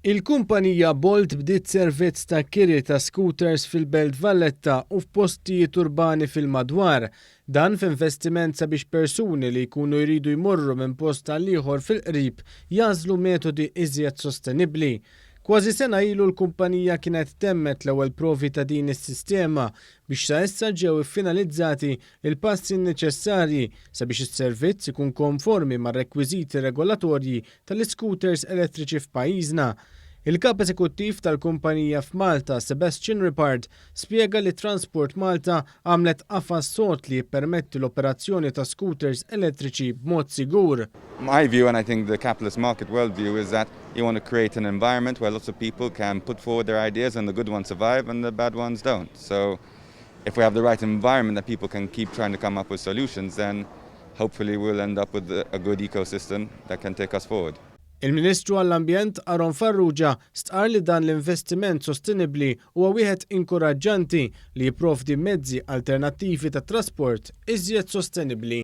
Il-kumpanija Bolt bdiet servizz ta' kiri ta' scooters fil-Belt Valletta u f'postijiet urbani fil-madwar. Dan f'investiment sabiex persuni li jkunu jridu jmorru minn post tal ieħor fil-qrib jażlu metodi iżjed sostenibbli. Kważi sena ilu l-kumpanija kienet temmet l-ewwel provi ta' din is-sistema biex sa issa ġew iffinalizzati il-passi neċessarji sabiex is-servizz ikun konformi mar-rekwiżiti regolatorji tal-iskuters elettriċi f'pajjiżna. Il-kap eżekuttiv tal-kumpanija f'Malta, Sebastian Rippard, spjega li Transport Malta għamlet qafas sod li jippermetti l-operazzjoni ta' scooters elettriċi b'mod sigur. My view, and I think the capitalist market worldview, is that you want to create an environment where lots of people can put forward their ideas and the good ones survive and the bad ones don't. So if we have the right environment that people can keep trying to come up with solutions, then hopefully we'll end up with a good ecosystem that can take us forward. Il-Ministru għall-Ambjent Aron Farrugia stqar li dan l-investiment sostenibbli huwa wieħed inkoraġġanti li jipprovdi mezzi alternattivi ta' trasport iżjed sostenibbli.